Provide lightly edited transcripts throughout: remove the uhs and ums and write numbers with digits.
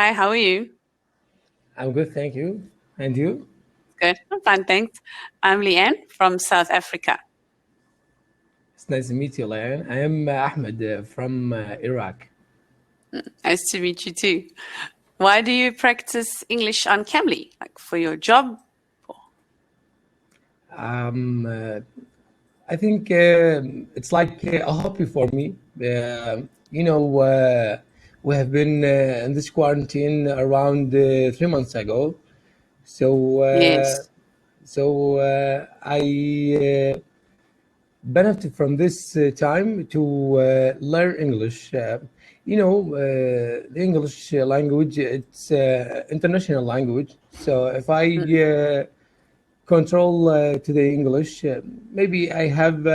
Hi, how are you? I'm good, thank you. And you? Good. I'm fine, thanks. I'm Leanne from South Africa. It's nice to meet you, Leanne. I am Ahmed from Iraq. Nice to meet you too. Why do you practice English on Kamilly? Like for your job? I think it's like a hobby for me. We have been in this quarantine around 3 months ago. So Yes. I benefit from this time to learn English. The English language, it's international language. So if I control to the English, maybe I have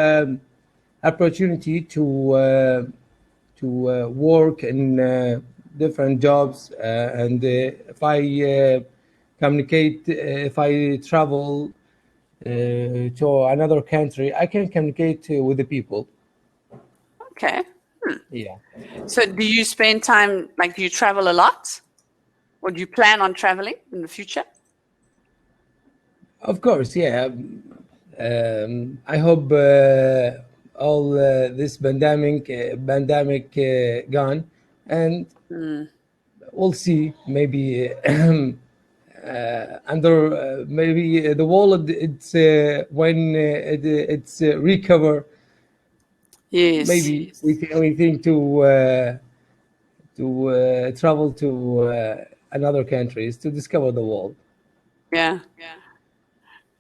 opportunity to work in different jobs, and if I communicate, if I travel to another country, I can communicate with the people. Okay. Yeah. So do you spend time, like do you travel a lot? Or do you plan on traveling in the future? Of course, yeah. I hope all this pandemic gone, and we'll see. Maybe under maybe the world, it's when it's recover. Yes. Maybe we think to travel to another countries to discover the world. Yeah.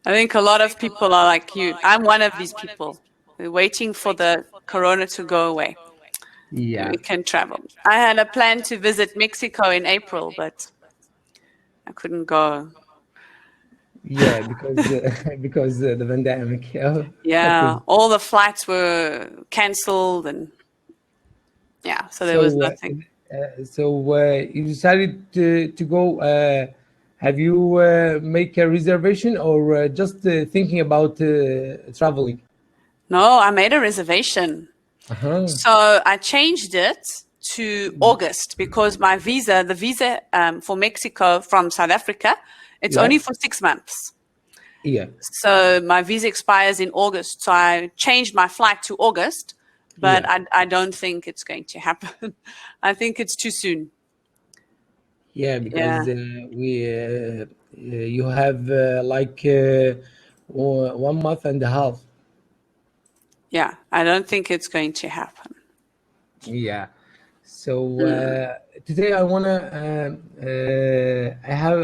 I think a lot of people are like you. I'm one of these people. We're waiting for the corona to go away. Yeah. We can travel. I had a plan to visit Mexico in April, but I couldn't go. Yeah, because the pandemic. Yeah, all the flights were cancelled, and yeah, so there was nothing. You decided to go. Have you make a reservation or just thinking about traveling? No, I made a reservation. Uh-huh. So I changed it to August because my visa, the visa for Mexico from South Africa, it's Yeah. only for 6 months. Yeah. So my visa expires in August. So I changed my flight to August, but Yeah. I don't think it's going to happen. I think it's too soon. Yeah, because you have like 1 month and a half. Yeah, I don't think it's going to happen. Yeah. So today I wanna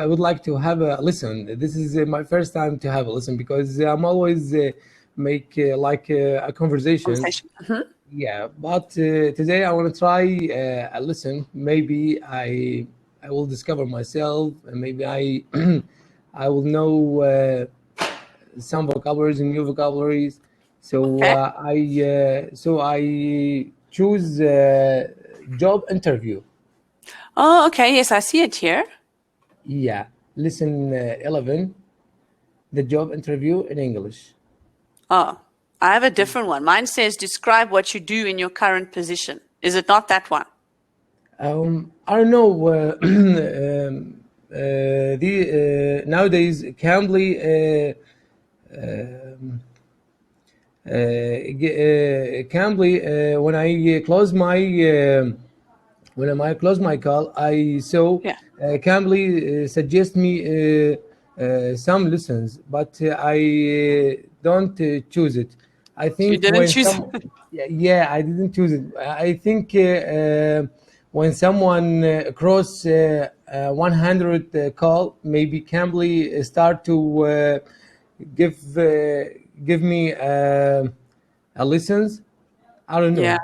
I would like to have a listen. This is my first time to have a listen because I'm always make like a conversation. Yeah, but today I want to try a listen. Maybe I will discover myself, and maybe I I will know some vocabularies and new vocabularies. So Okay. I choose job interview. Oh, okay. Yes, I see it here. Yeah, listen 11, the job interview in English. Oh, I have a different one. Mine says describe what you do in your current position. Is it not that one? I don't know. Nowadays, Cambly. Cambly. When I close my call, I saw Cambly suggest me some lessons, but I don't choose it. I think you didn't choose. Yeah, I didn't choose it. I think when someone cross 100 call, maybe Cambly start to give me a lessons. I don't know. Yeah.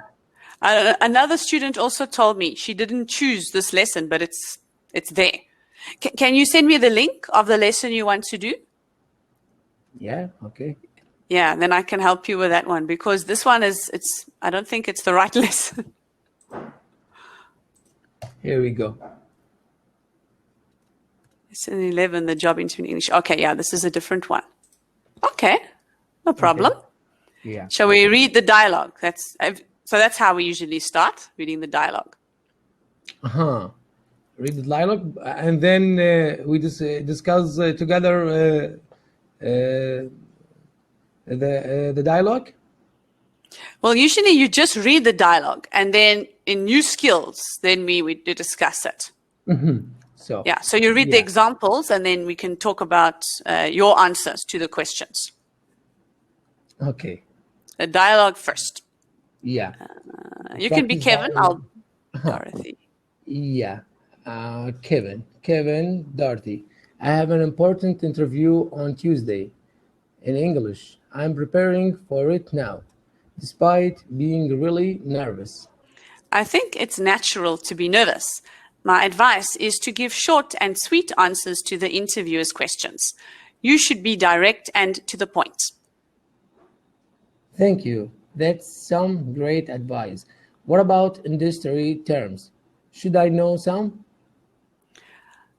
Another student also told me she didn't choose this lesson, but it's there. Can you send me the link of the lesson you want to do? Yeah, okay. Yeah, then I can help you with that one because this one I don't think it's the right lesson. Here we go. Lesson 11, the job interview in English. Okay, yeah, this is a different one. Okay, no problem. Okay. Yeah. Shall we read the dialogue? So that's how we usually start, reading the dialogue. Uh-huh. read the dialogue, and then we discuss together the dialogue. Well, usually you just read the dialogue, and then in new skills, then we discuss it. So Yeah, so you read the examples, and then we can talk about your answers to the questions. Okay. The dialogue first. Yeah. You can be Kevin. I'll Dorothy. Yeah. Kevin, Dorothy. I have an important interview on Tuesday in English. I'm preparing for it now, despite being really nervous. I think it's natural to be nervous. My advice is to give short and sweet answers to the interviewer's questions. You should be direct and to the point. Thank you. That's some great advice. What about industry terms? Should I know some?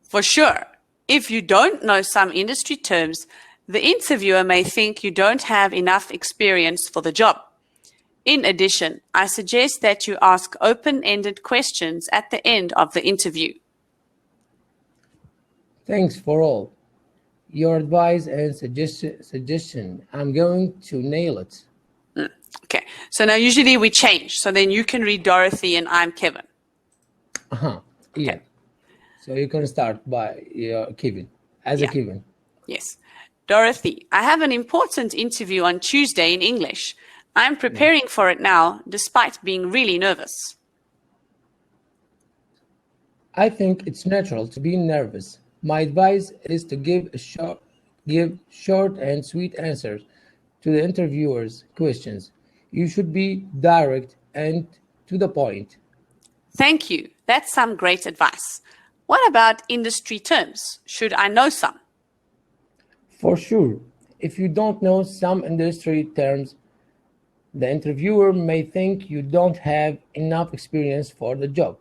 For sure. If you don't know some industry terms, the interviewer may think you don't have enough experience for the job. In addition, I suggest that you ask open-ended questions at the end of the interview. Thanks for all your advice and suggestion. I'm going to nail it. Okay, so now usually we change. So then you can read Dorothy and I'm Kevin. Yeah. Okay. So you can start by Kevin, as a Kevin. Yes. Dorothy, I have an important interview on Tuesday in English. I'm preparing for it now, despite being really nervous. I think it's natural to be nervous. My advice is to give short and sweet answers to the interviewer's questions. You should be direct and to the point. Thank you. That's some great advice. What about industry terms? Should I know some? For sure. If you don't know some industry terms, the interviewer may think you don't have enough experience for the job.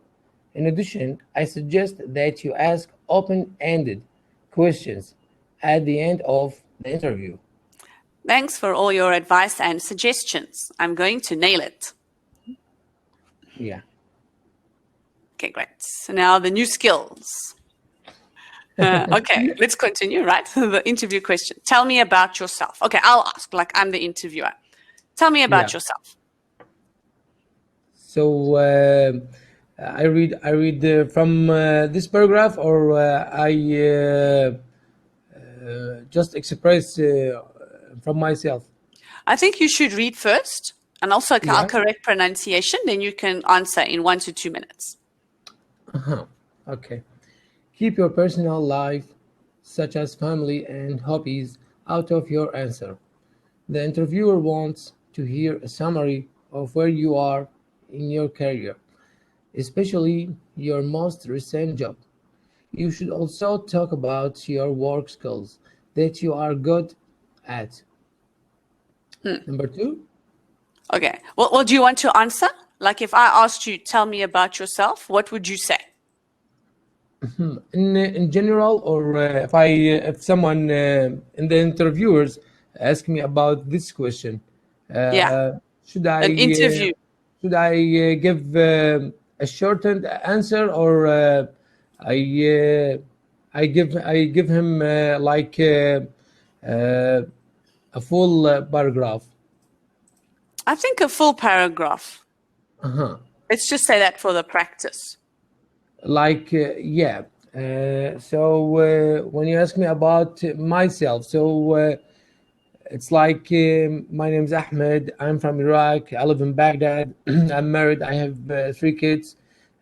In addition, I suggest that you ask open-ended questions at the end of the interview. Thanks for all your advice and suggestions. I'm going to nail it. Yeah. Okay, great. So now the new skills. Okay, let's continue, right? The interview question. Tell me about yourself. Okay, I'll ask, like I'm the interviewer. Tell me about yourself. So I read from this paragraph, or I just express from myself. I think you should read first, and also I'll correct pronunciation. Then you can answer in 1 to 2 minutes. Okay. Keep your personal life, such as family and hobbies, out of your answer. The interviewer wants to hear a summary of where you are in your career, especially your most recent job. You should also talk about your work skills that you are good at. Number 2. Okay. Well, do you want to answer? Like if I asked you, tell me about yourself, what would you say? In general, or if someone in the interviewers ask me about this question, should I an interview? Should I give a shortened answer, or I give him like a full paragraph? I think a full paragraph. Let's just say that for the practice. Like so when you ask me about myself, so it's like my name is Ahmed, I'm from Iraq, I live in Baghdad, I'm married, I have 3 kids,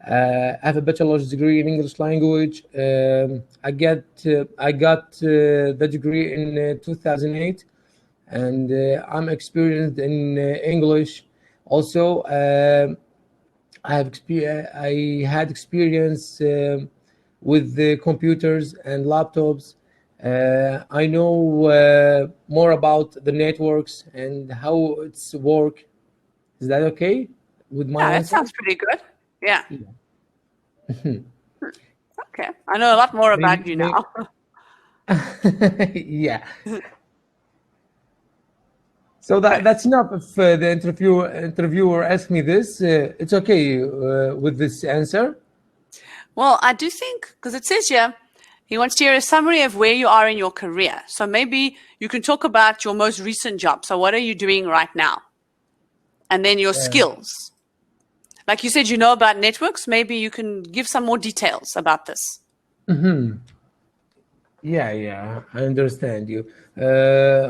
I have a bachelor's degree in English language. I got the degree in 2008, and I'm experienced in English. Also, I had experience with the computers and laptops. I know more about the networks and how it's work. Is that okay with my answer? That sounds pretty good. Yeah. Okay. I know a lot more about you now. Yeah. So that's enough. If the interviewer asks me this, it's okay with this answer. Well, I do think, because it says here, he wants to hear a summary of where you are in your career. So maybe you can talk about your most recent job. So what are you doing right now? And then your skills. Like you said, you know about networks. Maybe you can give some more details about this. Yeah, I understand you.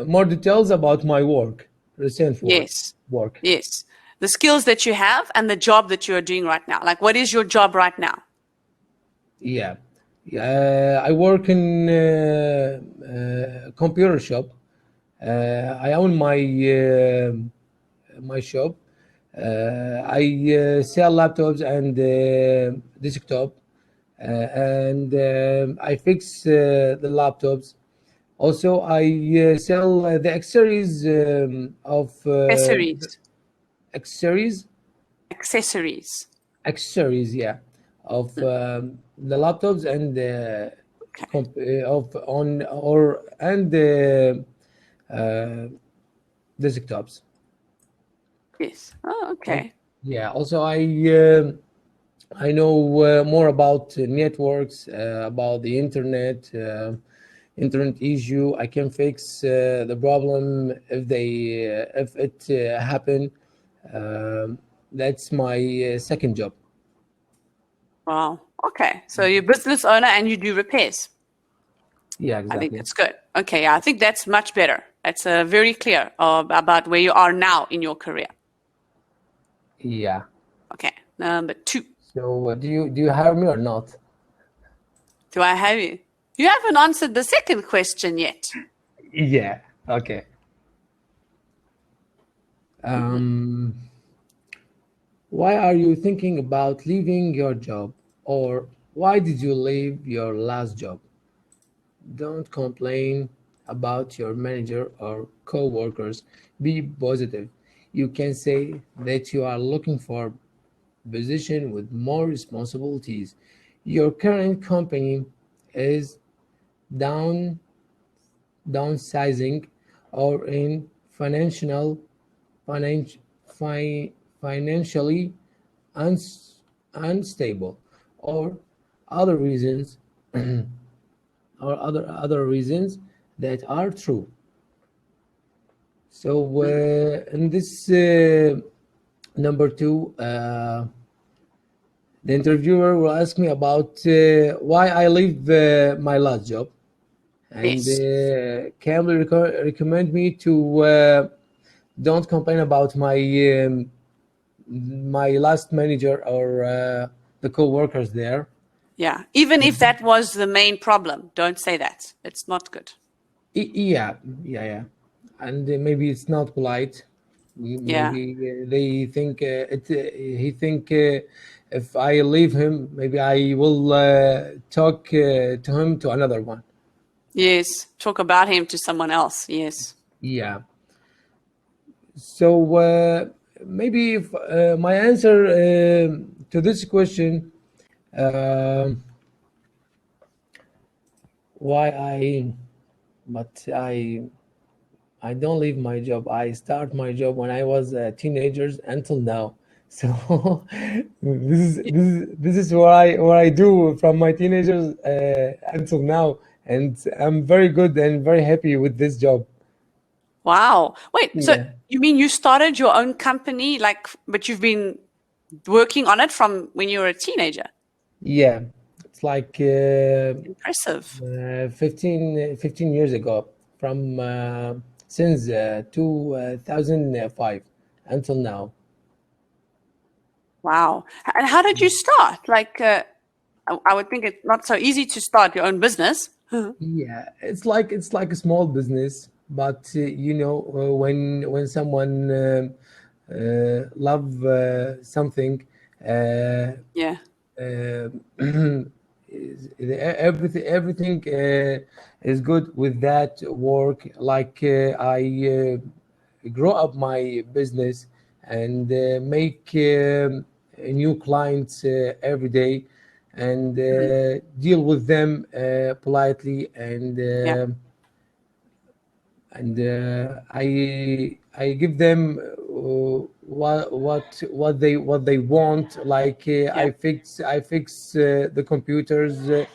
More details about my work, recent work. Yes. The skills that you have and the job that you are doing right now. Like, what is your job right now? Yeah. I work in computer shop. I own my shop. I sell laptops and desktop, and I fix the laptops. Also, I sell the accessories of Accessories. yeah, of the laptops and desktops. Yes. Oh, okay. Yeah. Also, I know more about networks, about the internet, internet issue. I can fix the problem if it happen. That's my second job. Wow. Okay. So you're a business owner and you do repairs. Yeah, exactly. I think that's good. Okay. I think that's much better. That's very clear about where you are now in your career. Yeah. Okay. Number 2. So do you have me or not? Do I have you? You haven't answered the second question yet. Yeah. Okay. Why are you thinking about leaving your job? Or why did you leave your last job? Don't complain about your manager or co-workers. Be positive. You can say that you are looking for a position with more responsibilities. Your current company is downsizing or in finan- financially unstable, or other reasons or other reasons that are true. So in this number 2, the interviewer will ask me about why I leave my last job, and Cambly recommend me to don't complain about my last manager or the co-workers there. Yeah. Even if that was the main problem, don't say that. It's not good. Yeah. And maybe it's not polite. Maybe they think he think if I leave him, maybe I will talk to him to another one. Yes. Talk about him to someone else. Yes. Yeah. So maybe if my answer to this question, I don't leave my job. I start my job when I was a teenager until now. So this is what I do from my teenagers until now, and I'm very good and very happy with this job. Wow. Wait, so Yeah. you mean you started your own company, but you've been working on it from when you were a teenager? Yeah, it's like Impressive. 15 years ago, from since 2005 until now. Wow. And how did you start? I would think it's not so easy to start your own business. Yeah, it's like a small business, but when someone love something, Yeah. everything is good with that work. Like I grow up my business and make new clients every day, and deal with them politely, and Yeah. I give them what they want. Like I fix the computers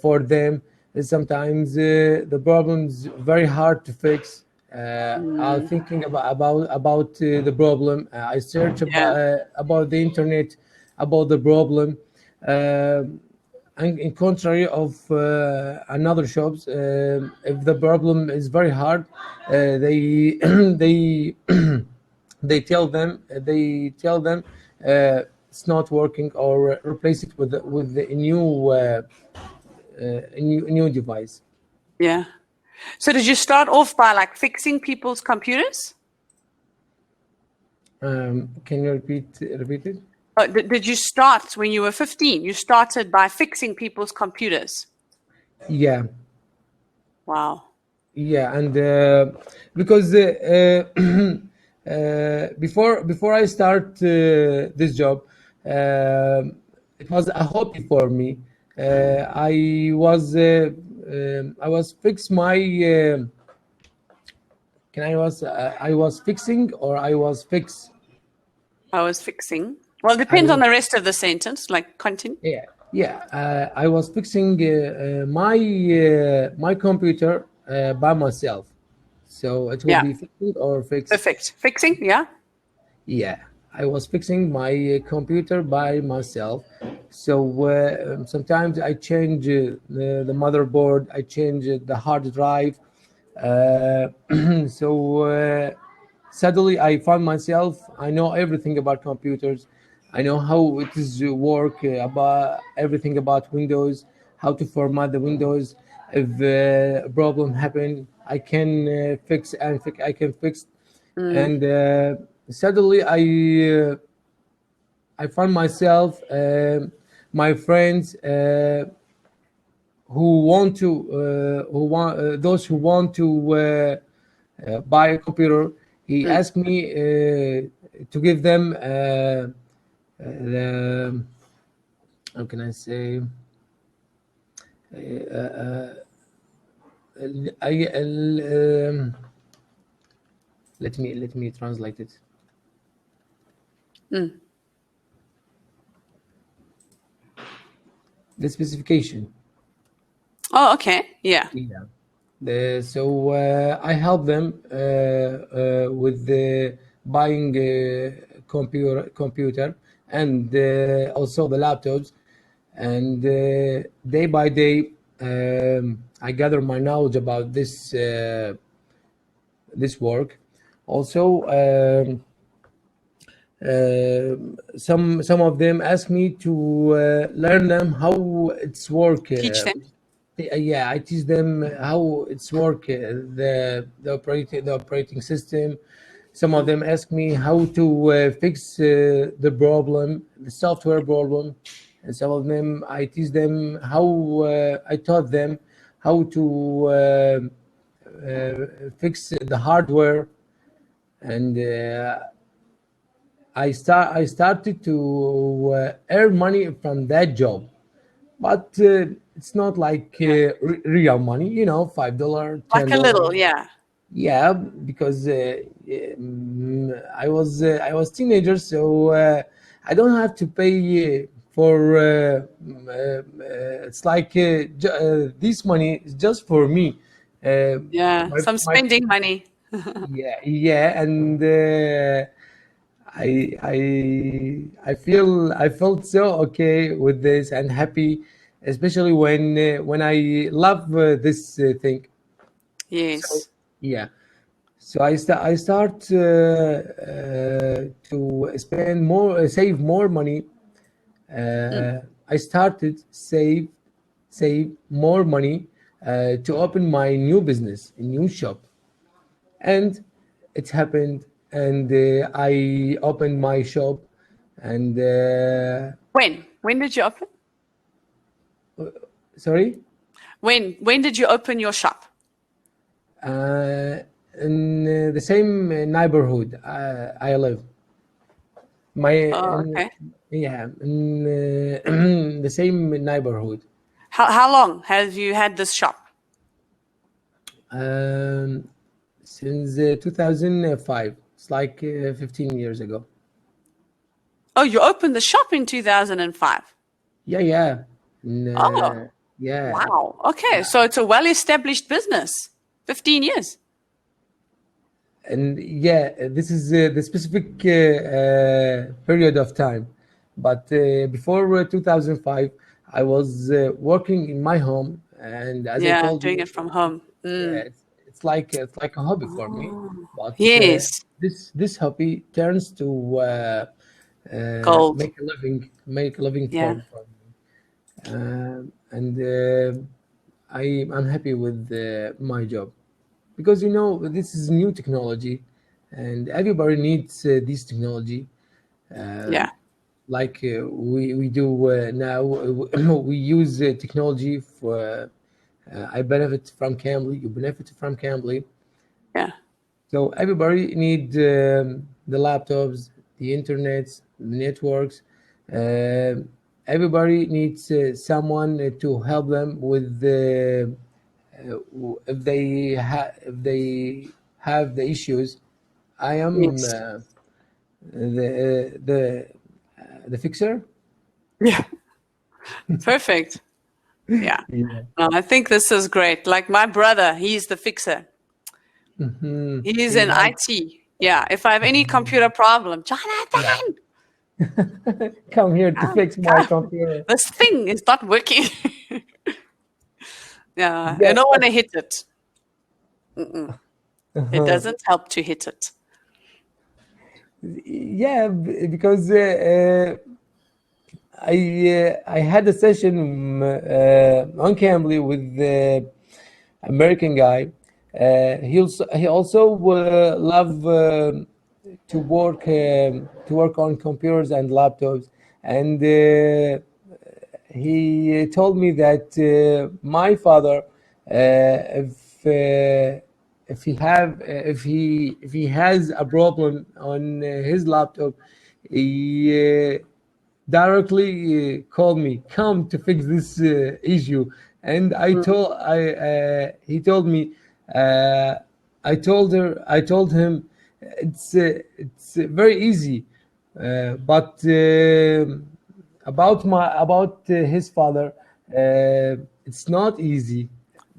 for them. Sometimes the problem's very hard to fix. I'm thinking about the problem. I search about the internet about the problem. And in contrary of another shops, if the problem is very hard, they they tell them it's not working, or replace it with a new device. Yeah. So did you start off by like fixing people's computers? Can you repeat it? Did you start when you were 15? You started by fixing people's computers. Yeah. Wow. Yeah, and because before I start this job, it was a hobby for me. I was fix my I was fixing, or I was fix. I was fixing. Well, it depends on the rest of the sentence. Like, continue. Yeah. I was fixing my computer by myself. So it will be fixing or fix. Perfect. Fixing, yeah. Yeah, I was fixing my computer by myself. So sometimes I change the motherboard, I change the hard drive. So suddenly I found myself, I know everything about computers. I know how it is work, about everything about Windows, how to format the Windows. If a problem happened, I can fix, and I can fix. And suddenly I found myself, my friends those who want to buy a computer. He asked me to give them the, how can I say, let me translate it. The specification. Oh, okay. Yeah. So I help them with the buying computer, and also the laptops. And day by day, I gather my knowledge about this work. Also, some of them ask me to learn them how it's work. Teach them. Yeah, I teach them how it's work, the operating system. Some of them ask me how to fix the problem, the software problem, and some of them I teach them how I taught them how to fix the hardware. And I started to earn money from that job, but it's not like real money, $5, $10. Like a little, yeah. Yeah, because I was teenager, so I don't have to pay for. It's like this money is just for me. Some spending money. Yeah, and I felt so okay with this and happy, especially when I love this thing. Yes. So I start to save more money. I started save more money to open my new business, a new shop, and it happened. And I opened my shop. And when did you open? Sorry? When did you open your shop? In the same neighborhood I live. Okay. In the same neighborhood. How long have you had this shop? Since 2005. It's like 15 years ago. Oh, you opened the shop in 2005. Yeah. Oh. Yeah. Wow. Okay. So it's a well-established business. 15 years. And yeah, this is the specific period of time. But before 2005, I was working in my home, and as I told doing you, it from home. yeah, it's like a hobby for me. But Yes. this hobby turns to Gold. make a living Yeah. for me. And I'm happy with my job, because this is new technology, and everybody needs this technology. Yeah. Like we do now. We use technology for. I benefit from Cambly. You benefit from Cambly. Yeah. So everybody need the laptops, the internet, the networks. Everybody needs someone to help them with if they have the issues. I am Yes. the fixer. Yeah. Perfect. Yeah. Yeah. No, I think this is great. Like my brother, he's the fixer. Mhm. He's He in has- IT. Yeah. If I have any computer problem, Jonathan, come here to fix my computer. this thing is not working. Yeah. Yeah. You don't want to hit it. It doesn't help to hit it. Yeah, because I had a session on Cambly with the American guy. He also love to work on computers and laptops, and he told me that my father, if he has a problem on his laptop, he directly called me, come to fix this issue. And he told me, I told him it's very easy, but about his father, it's not easy.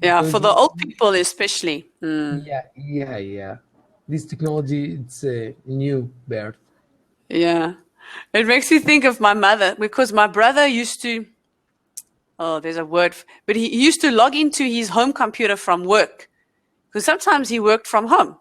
Yeah. Because For the old people, especially. yeah. This technology, it's new, Bert. Yeah. It makes me think of my mother, because my brother used to, there's a word, but he used to log into his home computer from work, because sometimes he worked from home.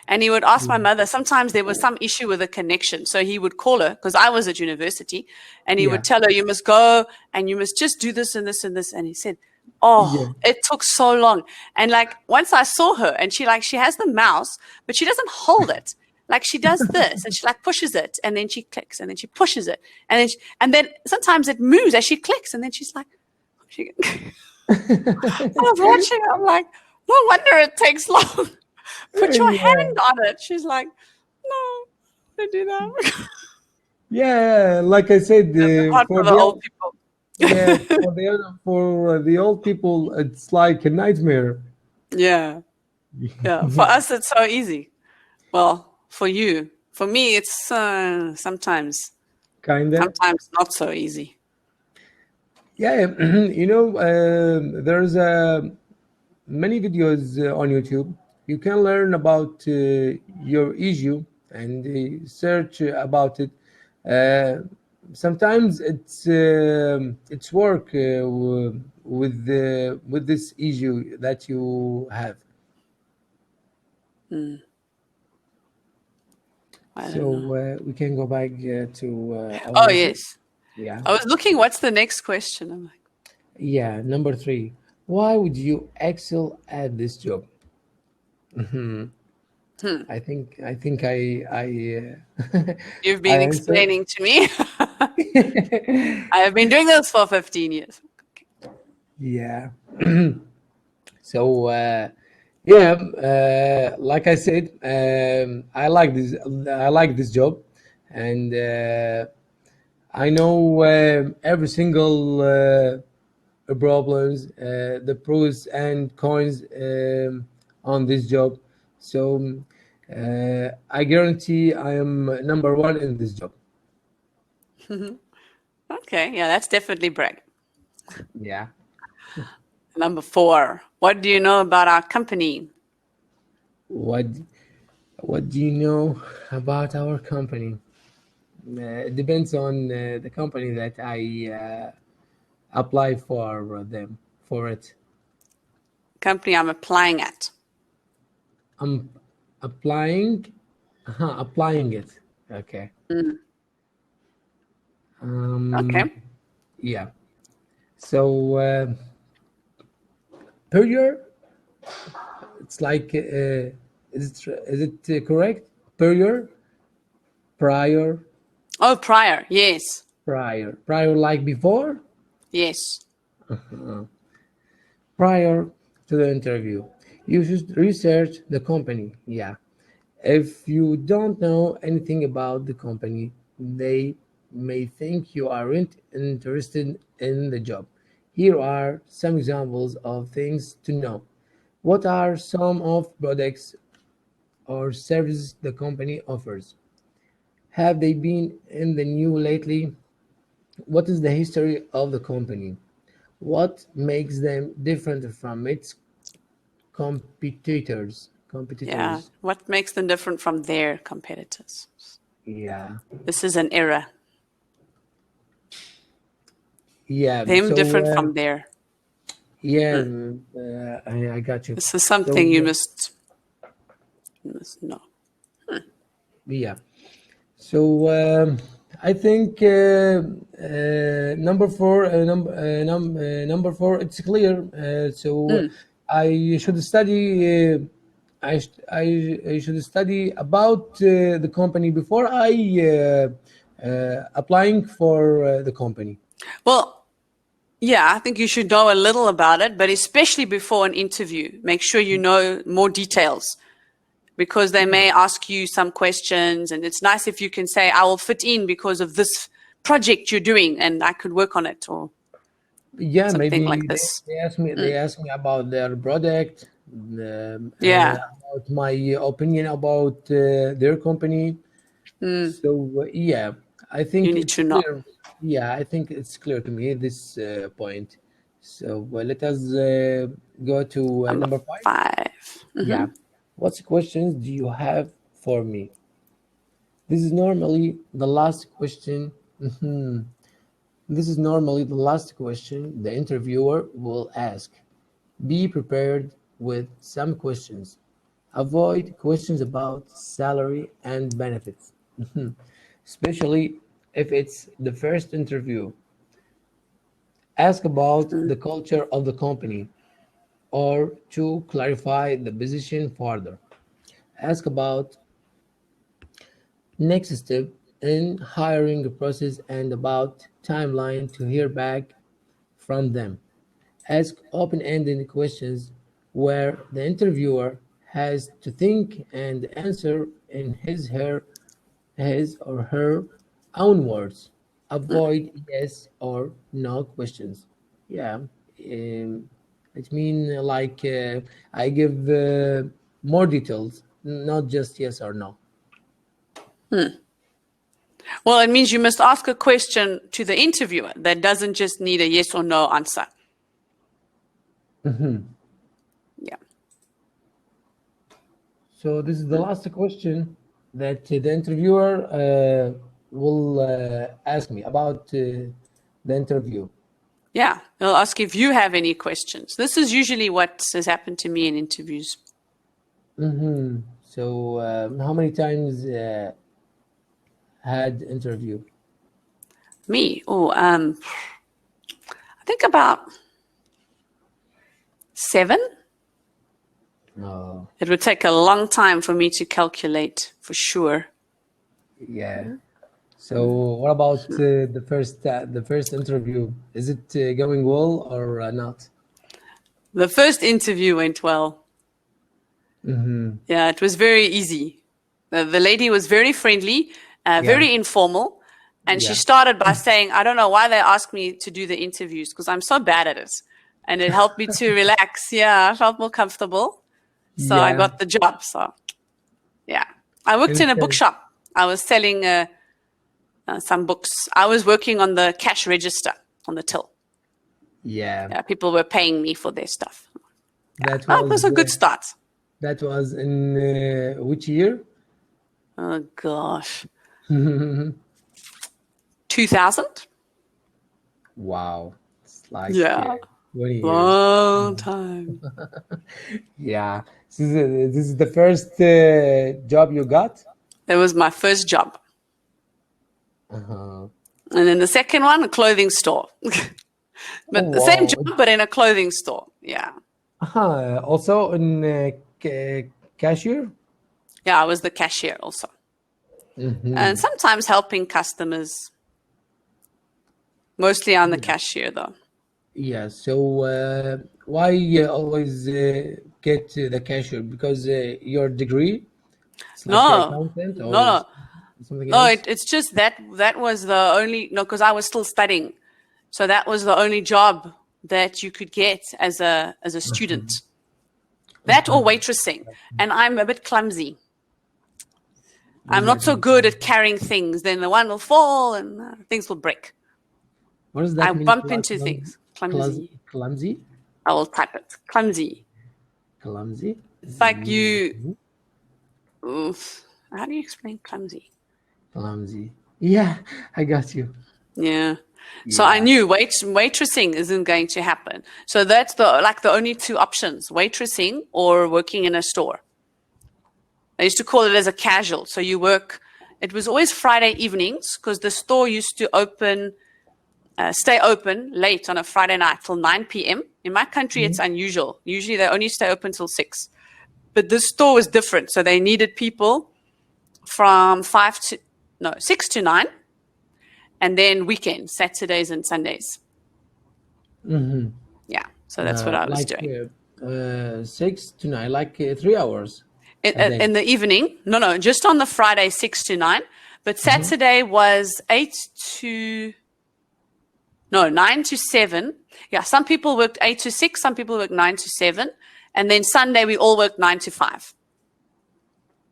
And he would ask my mother, sometimes there was some issue with a connection. So he would call her, because I was at university, and he would tell her, you must go and you must just do this and this and this. And he said, it took so long. And like once I saw her, and she has the mouse, but she doesn't hold it. Like she does this, and she like pushes it, and then she clicks, and then she pushes it, and then sometimes it moves as she clicks, and then she's like, I was watching. I'm like, no wonder it takes long. Put your hand on it. She's like, no, I do that. Yeah, like I said, Hard for the old people. yeah, for the old people, it's like a nightmare. Yeah. For us, it's so easy. Well, for you, for me, it's sometimes not so easy. Yeah, there's many videos on YouTube. You can learn about your issue and search about it. Sometimes it's work with this issue that you have. So we can go back to. Oh yes. Yeah. I was looking. What's the next question? I'm like, Yeah, number 3. Why would you excel at this job? I think I you've been explaining to me. I have been doing this for 15 years. Yeah. So like I said, I like this job, and I know every single problems, the pros and cons on this job. So I guarantee I am number one in this job. Okay, yeah, that's definitely brag. Yeah. Number 4, what do you know about our company? What do you know about our company? It depends on the company that I apply for it. Company I'm applying at. I'm applying it. Okay. Okay. Yeah. So per year, it's like is it correct? Per year, prior, Oh, prior. Yes. prior like before, Yes. prior to the interview. You should research the company. Yeah. If you don't know anything about the company, they may think you aren't interested in the job. Here are some examples of things to know. What are some of products or services the company offers? Have they been in the news lately? What is the history of the company? What makes them different from its competitors? Yeah. What makes them different from their competitors? Yeah. This is an error. Yeah. Them So different from their. yeah, I got you. This is something you must know. Yeah. So I think number 4, number 4, it's clear. So I should study. I should study about the company before I applying for the company. Well, yeah, I think you should know a little about it, but especially before an interview, make sure you know more details, because they may ask you some questions, and it's nice if you can say, I will fit in because of this project you're doing and I could work on it, or Yeah, something maybe like this. they ask me. They ask me about their product, Yeah. about my opinion about their company. So yeah, I think You need it's to know. clear. Yeah, I think it's clear to me this point. So let us go to number 5. 5. Yeah, what questions do you have for me? This is normally the last question. This is normally the last question the interviewer will ask. Be prepared with some questions. Avoid questions about salary and benefits, especially if it's the first interview. Ask about the culture of the company or to clarify the position further. Ask about next step in hiring process and about timeline to hear back from them. Ask open-ended questions where the interviewer has to think and answer in his or her own words. Avoid yes or no questions. Yeah, it means like I give more details, not just yes or no. Well, it means you must ask a question to the interviewer that doesn't just need a yes or no answer. Yeah. So this is the last question that the interviewer will ask me about the interview. Yeah. They'll ask if you have any questions. This is usually what has happened to me in interviews. So how many times had interview? Me? Oh, I think about 7. Oh, It would take a long time for me to calculate for sure. yeah. So what about the first interview? Is it going well or not? The first interview went well. Yeah, it was very easy. The lady was very friendly, very informal. And she started by saying, I don't know why they asked me to do the interviews because I'm so bad at it. And it helped me to relax. Yeah, I felt more comfortable. So I got the job. So, yeah. I worked in a Okay. bookshop. I was selling some books. I was working on the cash register on the till. Yeah, Yeah, people were paying me for their stuff. that That was a good was start. that was in which year? Oh gosh, 2000. Wow, it's like Yeah, 20 years. long time. Yeah, this is the first job you got? That was my first job. Uh-huh. And then the second one, a clothing store. But Oh, the same wow. job, but in a clothing store. Yeah. Also in cashier? Yeah, I was the cashier also. And sometimes helping customers. Mostly on the cashier though. Yeah, so why always get the cashier? Because your degree, it's like accountant No, or something no. else? It's just that was the only, no, because I was still studying. So that was the only job that you could get as a student. That or waitressing. And I'm a bit clumsy. I'm not so good at carrying things. Then the one will fall and things will break. What does I that mean? bump into things. Clumsy. Clumsy? I will type it. Clumsy. Clumsy? It's like you. Oof. How do you explain clumsy? Clumsy. Yeah, I got you. Yeah. So I Yeah. knew waitressing isn't going to happen. So that's the only two options: waitressing or working in a store. I used to call it as a casual. So you work. It was always Friday evenings because the store used to stay open late on a Friday night till 9 p.m. In my country, it's unusual. Usually they only stay open till 6. But this store was different. So they needed people from 6 to 9. And then weekends, Saturdays and Sundays. Yeah. So that's what I was Like doing. 6 to 9, like 3 hours a day. In the evening. No, just on the Friday, 6 to 9. But Saturday was 9 to 7. Yeah, some people worked 8 to 6, some people worked 9 to 7. And then Sunday, we all worked 9 to 5.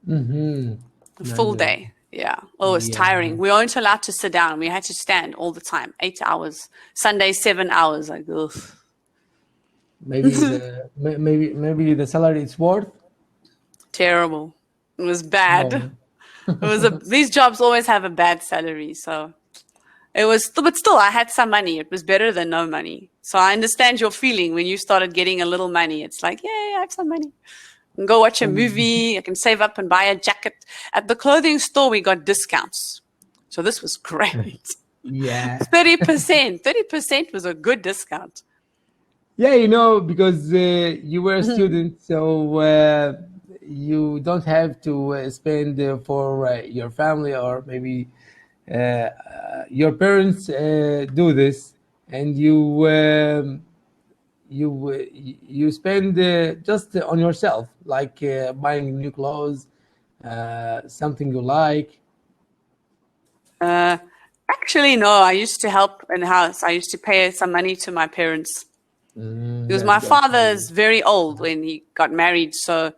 A full day. Yeah. Oh, it's tiring. We weren't allowed to sit down. We had to stand all the time, 8 hours. Sunday, 7 hours. Like, ugh. Maybe maybe the salary is worth. Terrible. It was bad. Oh. These jobs always have a bad salary. So it was, but still, I had some money. It was better than no money. So I understand your feeling when you started getting a little money. It's like, yay, I have some money. I can go watch a movie. I can save up and buy a jacket. At the clothing store, we got discounts. So this was great. Yeah. 30%. 30% was a good discount. Yeah, because you were a student, so you don't have to spend for your family, or maybe your parents do this, and you spend just on yourself, like buying new clothes, something you like. Actually, no. I used to help in the house. I used to pay some money to my parents. Because my father's very old when he got married. So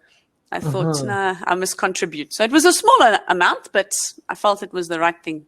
I thought, nah, I must contribute. So it was a smaller amount, but I felt it was the right thing